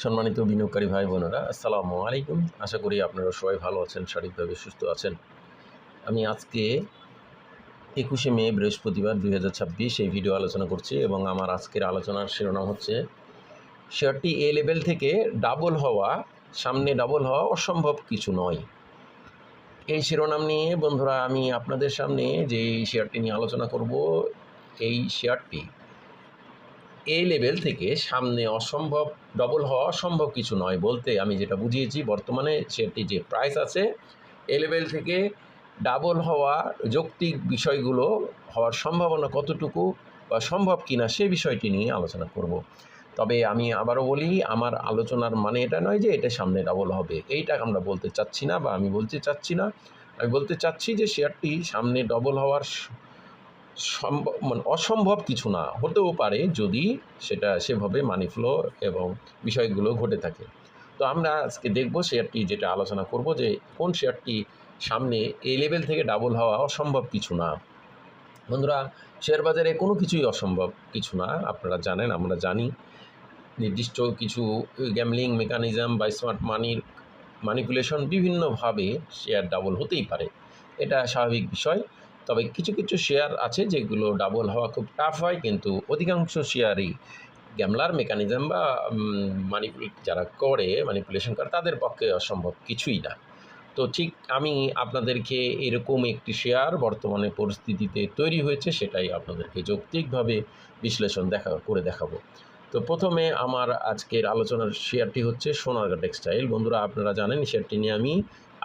সম্মানিত বিনিয়োগকারী ভাই বোনেরা, আসসালামু আলাইকুম। আশা করি আপনারা সবাই ভালো আছেন, শারীরিকভাবে সুস্থ আছেন। আমি আজকে 21শে মে বৃহস্পতিবার 2026 এই ভিডিও আলোচনা করছি এবং আমার আজকের আলোচনার শিরোনাম হচ্ছে শেয়ারটি এ লেভেল থেকে সামনে ডাবল হওয়া অসম্ভব কিছু নয়। এই শিরোনাম নিয়ে বন্ধুরা আমি আপনাদের সামনে যে শেয়ারটি নিয়ে আলোচনা করব, এই শেয়ারটি এই লেভেল থেকে সামনে ডবল হওয়া অসম্ভব কিছু নয় বলতে আমি যেটা বুঝিয়েছি, বর্তমানে শেয়ারটি যে প্রাইস আছে এই লেভেল থেকে ডাবল হওয়া যৌক্তিক বিষয়গুলো হওয়ার সম্ভাবনা কতটুকু বা সম্ভব কিনা সে বিষয়টি নিয়ে আলোচনা করব। তবে আমি আবারও বলি, আমার আলোচনার মানে এটা নয় যে এটা সামনে ডাবল হবে, এইটা আমরা বলতে চাচ্ছি না বা আমি বলতে চাচ্ছি না। আমি বলতে চাচ্ছি যে শেয়ারটি সামনে ডবল হওয়ার অসম্ভব কিছু না, হতেও পারে যদি সেটা সেভাবে মানি ফ্লো এবং বিষয়গুলো ঘটে থাকে। তো আমরা আজকে দেখব শেয়ারটি, যেটা আলোচনা করব যে কোন শেয়ারটি সামনে এই লেভেল থেকে ডাবল হওয়া অসম্ভব কিছু না। বন্ধুরা, শেয়ার বাজারে কোনো কিছুই অসম্ভব কিছু না, আপনারা জানেন, আমরা জানি। নির্দিষ্ট কিছু গ্যামলিং মেকানিজম বা স্মার্ট মানির ম্যানিপুলেশন বিভিন্নভাবে শেয়ার ডাবল হতেই পারে, এটা স্বাভাবিক বিষয়। তবে কিছু কিছু শেয়ার আছে যেগুলো ডাবল হওয়া খুব টাফ হয়, কিন্তু অধিকাংশ শেয়ারই গ্যামলার মেকানিজম বা যারা ম্যানিপুলেশন করে তাদের পক্ষে অসম্ভব কিছুই না। তো ঠিক আমি আপনাদেরকে এরকম একটি শেয়ার বর্তমানে পরিস্থিতিতে তৈরি হয়েছে, সেটাই আপনাদেরকে যৌক্তিকভাবে বিশ্লেষণ করে দেখাবো। তো প্রথমে আমার আজকের আলোচনার শেয়ারটি হচ্ছে সোনারগাঁ টেক্সটাইল। বন্ধুরা, আপনারা জানেন শেয়ারটি নিয়ে আমি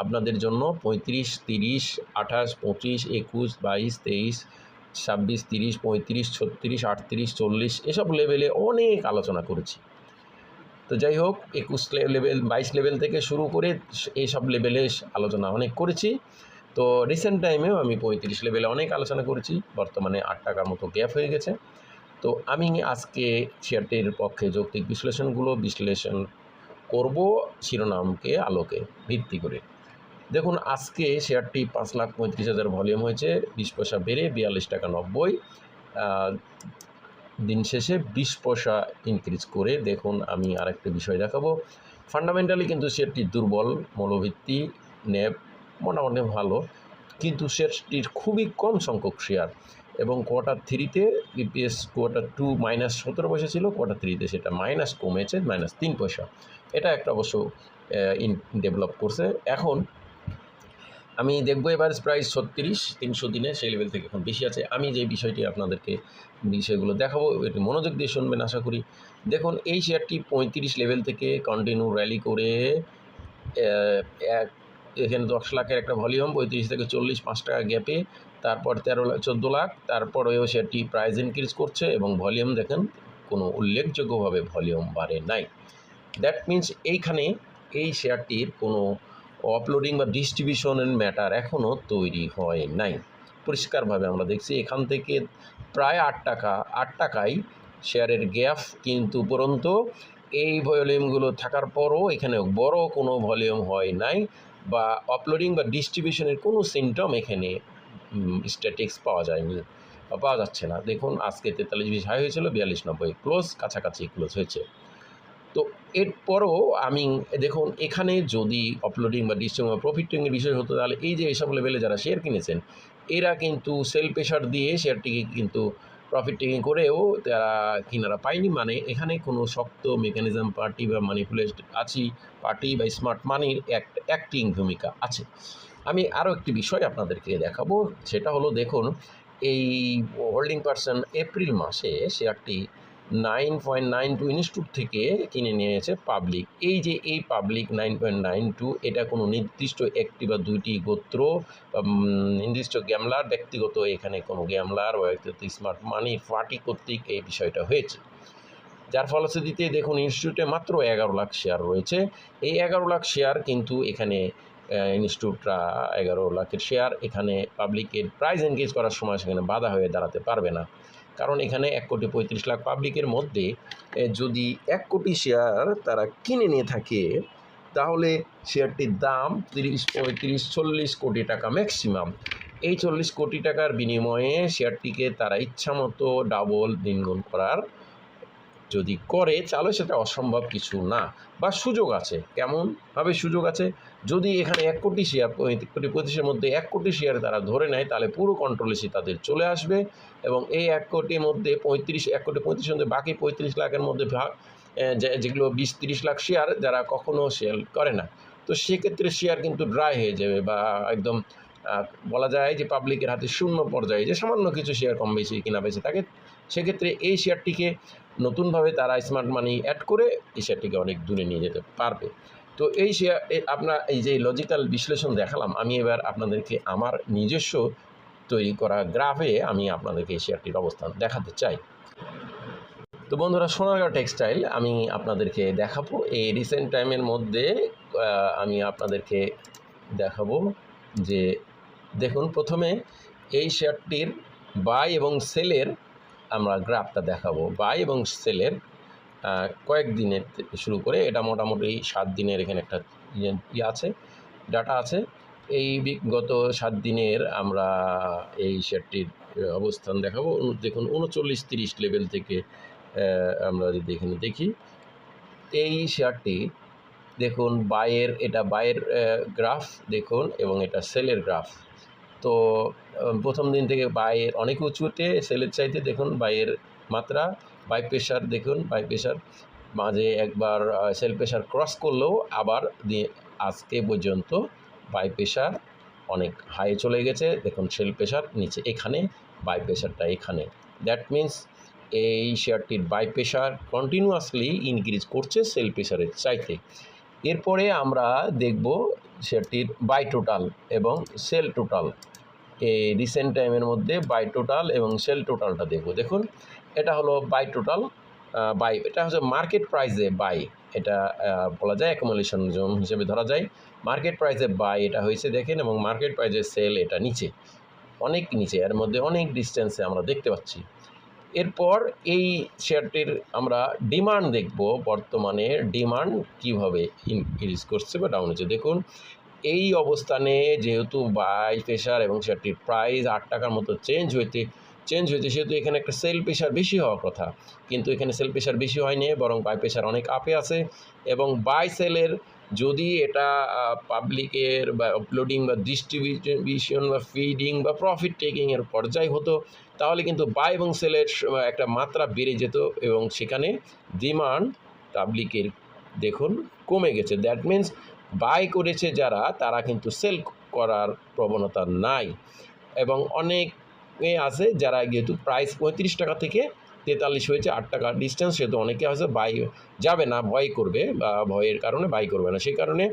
আপনাদের জন্য 35, 30, 28, 25, 21, 22, 23, 26, 30, 35, 36, 38, 40 এসব লেভেলে অনেক আলোচনা করেছি। তো যাই হোক, 21 লেভেল, 22 লেভেল থেকে শুরু করে এইসব লেভেলে আলোচনা অনেক করেছি। তো রিসেন্ট টাইমেও আমি 35 লেভেলে অনেক আলোচনা করেছি, বর্তমানে 8 টাকার মতো গ্যাপ হয়ে গেছে। তো আমি আজকে শেয়ারটির পক্ষে যৌক্তিক বিশ্লেষণ করব শিরোনামকে আলোকে ভিত্তি করে। দেখুন, আজকে শেয়ারটি 5,35,000 ভলিউম হয়েছে, 20 পয়সা বেড়ে 42 টাকা 90। দিন শেষে 20 পয়সা ইনক্রিজ করে। দেখুন, আমি আরেকটা বিষয় দেখাবো। ফান্ডামেন্টালি কিন্তু শেয়ারটি দুর্বল, মৌলভিত্তি ন্যাব মোটামুটি ভালো, কিন্তু শেয়ারটির খুবই কম সংখ্যক শেয়ার এবং কোয়ার্টার 3-তে ইপিএস কোয়ার্টার 2 -17 পয়সা ছিল, কোয়ার্টার 3-তে সেটা মাইনাস কমেছে, -3 পয়সা। এটা একটা অবশ্য ডেভেলপ করছে। এখন আমি দেখব এভারেজ প্রাইস 36, 300 দিনে সেই লেভেল থেকে এখন বেশি আছে। আমি যে বিষয়টি আপনাদেরকে বিষয়গুলো দেখাবো, এটি মনোযোগ দিয়ে শুনবেন আশা করি। দেখুন, এই শেয়ারটি 35 লেভেল থেকে কন্টিনিউ র্যালি করে এখানে 10 লাখের একটা ভলিউম, 35 থেকে 40, 5 টাকা গ্যাপে, তারপর 14 লাখ, তারপরেও শেয়ারটি প্রাইস ইনক্রিজ করছে এবং ভলিউম দেখেন কোনো উল্লেখযোগ্যভাবে ভলিউম বাড়ে নাই। দ্যাট মিনস এইখানে এই শেয়ারটির কোনো অপলোডিং বা ডিস্ট্রিবিউশনের ম্যাটার এখনও তৈরি হয় নাই। পরিষ্কারভাবে আমরা দেখছি এখান থেকে প্রায় 8 টাকায় শেয়ারের গ্যাপ, কিন্তু উপরন্তু এই ভলিউমগুলো থাকার পরও এখানে বড় কোনো ভলিউম হয় নাই বা অপলোডিং বা ডিস্ট্রিবিউশনের কোনো সিমটম এখানে স্ট্যাটিক্স পাওয়া যায়নি বা পাওয়া যাচ্ছে না। দেখুন, আজকে 43-20 হাই হয়েছিল, 42-90 ক্লোজ, কাছাকাছি ক্লোজ হয়েছে। তো এরপরও আমি দেখুন, এখানে যদি অপলোডিং বা ডিস্ট্রিবিউশন বা প্রফিট টেকিংয়ের বিষয় হতো, তাহলে এই যে এসব লেভেলে যারা শেয়ার কিনেছেন এরা কিন্তু সেল প্রেশার দিয়ে শেয়ারটিকে কিন্তু প্রফিট টেকিং করেও তারা কিনারা পায়নি। মানে এখানে কোনো শক্ত মেকানিজম পার্টি বা ম্যানিপুলেটেড পার্টি বা স্মার্ট মানির অ্যাক্টিং ভূমিকা আছে। আমি আরও একটি বিষয় আপনাদেরকে দেখাবো, সেটা হলো দেখুন, এই হোল্ডিং পার্সন এপ্রিল মাসে শেয়ারটি 9.92 ইনস্টিটিউট থেকে কিনে নিয়েছে পাবলিক। এই পাবলিক 9.92, এটা কোনো নির্দিষ্ট একটি বা দুইটি গোত্র বা নির্দিষ্ট গ্যামলার ব্যক্তিগত, এখানে কোনো গ্যামলার বা ব্যক্তিগত স্মার্ট মানি পার্টি কর্তৃক এই বিষয়টা হয়েছে। যার ফলশ্রুতিতে দেখুন, ইনস্টিটিউটে মাত্র 11 লাখ শেয়ার রয়েছে। এই 11 লাখ শেয়ার কিন্তু এখানে ইনস্টিটিউটরা 11 লাখের শেয়ার এখানে পাবলিকের প্রাইস এনগেজ করার সময় সেখানে বাধা হয়ে দাঁড়াতে পারবে না, কারণ এখানে 1,35,00,000 পাবলিকের মধ্যে যদি 1 কোটি শেয়ার তারা কিনে নিয়ে থাকে, তাহলে শেয়ারটির দাম 30, 35, 40 কোটি টাকা ম্যাক্সিমাম। এই 40 কোটি টাকার বিনিময়ে শেয়ারটিকে তারা ইচ্ছামতো ডাবল দ্বিগুণ করার যদি করে তাহলে সেটা অসম্ভব কিছু না, বা সুযোগ আছে। কেমনভাবে সুযোগ আছে? যদি এখানে 1 কোটি শেয়ার, 35 মধ্যে 1 কোটি শেয়ার তারা ধরে নেয়, তাহলে পুরো কন্ট্রোলেসি তাদের চলে আসবে এবং এই 1 কোটির মধ্যে 1 কোটি 35 মধ্যে বাকি 35 লাখের মধ্যে যেগুলো 20-30 লাখ শেয়ার যারা কখনো সেল করে না, তো সেক্ষেত্রে শেয়ার কিন্তু ড্রাই হয়ে যাবে বা একদম বলা যায় যে পাবলিকের হাতে শূন্য পর্যায়ে, যে সামান্য কিছু শেয়ার কম বেশি কিনা বেশি থাকে। সেক্ষেত্রে এই শেয়ারটিকে নতুনভাবে তারা স্মার্ট মানি অ্যাড করে এই শেয়ারটিকে অনেক দূরে নিয়ে যেতে পারবে। তো এই শেয়ার আপনার এই যে লজিক্যাল বিশ্লেষণ দেখালাম, আমি এবার আপনাদেরকে আমার নিজস্ব তৈরি করা গ্রাফে আমি আপনাদেরকে এই শেয়ারটির অবস্থান দেখাতে চাই। তো বন্ধুরা, সোনারগাঁও টেক্সটাইল আমি আপনাদেরকে দেখাবো এই রিসেন্ট টাইমের মধ্যে। আমি আপনাদেরকে দেখাবো যে দেখুন, প্রথমে এই শেয়ারটির বাই এবং সেলের আমরা গ্রাফটা দেখাবো। বাই এবং সেলের কয়েকদিনের শুরু করে, এটা মোটামুটি 7 দিনের এখানে একটা আছে, ডাটা আছে। এই গত 7 দিনের আমরা এই শেয়ারটির অবস্থান দেখাবো। দেখুন 39-30 লেভেল থেকে আমরা যদি এখানে দেখি এই শেয়ারটি, দেখুন এটা বাইয়ের গ্রাফ দেখুন এবং এটা সেলের গ্রাফ। তো প্রথম দিন থেকে বাইয়ের অনেক উঁচুতে, সেলের চাইতে দেখুন বাইয়ের মাত্রা, বাই প্রেশার দেখুন, বাই প্রেশার মাঝে একবার সেল প্রেশার ক্রস করলেও আবার আজকে পর্যন্ত বাই প্রেশার অনেক হাই চলে গেছে। দেখুন সেল প্রেশার নিচে, এখানে বাই প্রেশারটা এখানে। দ্যাট মিন্স এই শেয়ারটির বাই প্রেশার কন্টিনিউয়াসলি ইনক্রিজ করছে সেল প্রেশারের চাইতে। এরপরে আমরা দেখব শেয়ারটির বাই টোটাল এবং সেল টোটাল। এই রিসেন্ট টাইমের মধ্যে বাই টোটাল এবং সেল টোটালটা দেখব। দেখুন এটা হলো বাই টোটাল, বাই এটা হচ্ছে মার্কেট প্রাইসে বাই, এটা বলা যায় অ্যাকুমুলেশন জোন হিসেবে ধরা যায়। মার্কেট প্রাইসে বাই এটা হয়েছে দেখেন, এবং মার্কেট প্রাইসে সেল এটা নিচে, অনেক নিচে, এর মধ্যে অনেক ডিস্টেন্সে আমরা দেখতে পাচ্ছি। এরপর এই শেয়ারটির আমরা ডিমান্ড দেখব, বর্তমানে ডিমান্ড কিভাবে ইনক্রিজ করছে বা ডাউন হচ্ছে। দেখুন এই অবস্থানে যেহেতু বাই প্রেশার এবং শেয়ারটির প্রাইস 8 টাকার মতো চেঞ্জ হয়েছে, সেহেতু এখানে একটা সেল প্রেশার বেশি হওয়ার কথা, কিন্তু এখানে সেল প্রেশার বেশি হয়নি, বরং বাই প্রেশার অনেক আপে আছে। এবং বাই সেলের যদি এটা পাবলিকের বা আপলোডিং বা ডিস্ট্রিবিউশন বা ফিডিং বা প্রফিট টেকিংয়ের পর্যায় হতো, তাহলে কিন্তু বাই এবং সেলের একটা মাত্রা বেড়ে যেত এবং সেখানে ডিমান্ড পাবলিকের দেখুন কমে গেছে। দ্যাট মিন্স বাই করেছে যারা, তারা কিন্তু সেল করার প্রবণতা নাই। এবং অনেকে আছে যারা যেহেতু প্রাইস 35 টাকা থেকে 43 হয়েছে, 8 টাকার ডিস্টেন্স, সেহেতু অনেকে হয়তো বাই যাবে না, ভয় করবে বা ভয়ের কারণে বাই করবে না, সেই কারণে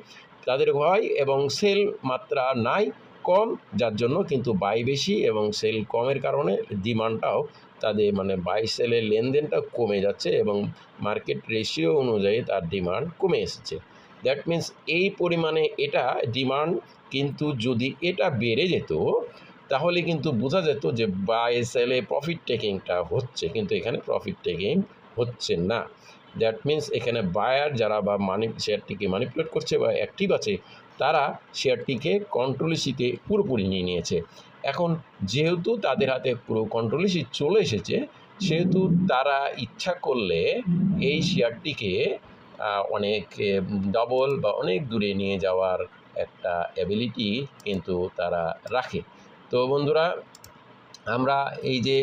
তাদের ভয় এবং সেল মাত্রা নাই, কম, যার জন্য কিন্তু বাই বেশি এবং সেল কমের কারণে ডিমান্ডটাও তাদের মানে বাই সেলের লেনদেনটা কমে যাচ্ছে এবং মার্কেট রেশিও অনুযায়ী তার ডিমান্ড কমে এসেছে। দ্যাট মিন্স এই পরিমাণে এটা ডিমান্ড, কিন্তু যদি এটা বেড়ে যেত তাহলে কিন্তু বোঝা যেত যে বাই সেলে প্রফিট টেকিংটা হচ্ছে, কিন্তু এখানে প্রফিট টেকিং হচ্ছে না। দ্যাট মিন্স এখানে বায়ার যারা বা শেয়ারটিকে ম্যানিপুলেট করছে বা অ্যাক্টিভ আছে, তারা শেয়ারটিকে কন্ট্রোলিসিতে পুরোপুরি নিয়ে নিয়েছে। এখন যেহেতু তাদের হাতে পুরো কন্ট্রোলিসি চলে এসেছে, সেহেতু তারা ইচ্ছা করলে এই শেয়ারটিকে অনেক ডবল বা অনেক দূরে নিয়ে যাওয়ার একটা অ্যাবিলিটি কিন্তু তারা রাখে। তো বন্ধুরা, আমরা এই যে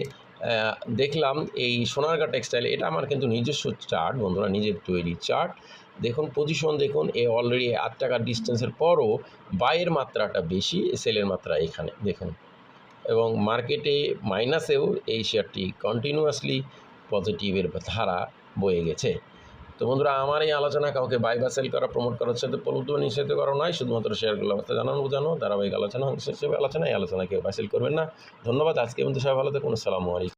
দেখলাম এই সোনারগাঁ টেক্সটাইল, এটা আমার কিন্তু নিজস্ব চার্ট বন্ধুরা, নিজের তৈরি চার্ট। দেখুন পজিশন দেখুন, অলরেডি 8 টাকার ডিস্টেন্সের পরও বাইয়ের মাত্রাটা বেশি, সেলের মাত্রা এখানে দেখুন, এবং মার্কেটে মাইনাসেও এই শেয়ারটি কন্টিনিউয়াসলি পজিটিভের ধারা বয়ে গেছে। তো বন্ধুরা, আমার এই আলোচনা কাউকে বাই বা সেল করা, প্রমোট করার সাথে প্রলুব্ধ নিষেধ করা নয়, শুধুমাত্র শেয়ারগুলো অবস্থা জানানো বোঝানো, ধারাবাহিক আলোচনা হিসেবে আলোচনা, এই আলোচনা কেউ বাই সেল করবেন না। ধন্যবাদ। আজকে কিন্তু সবাই ভালো থাকুন। আসসালামু আলাইকুম।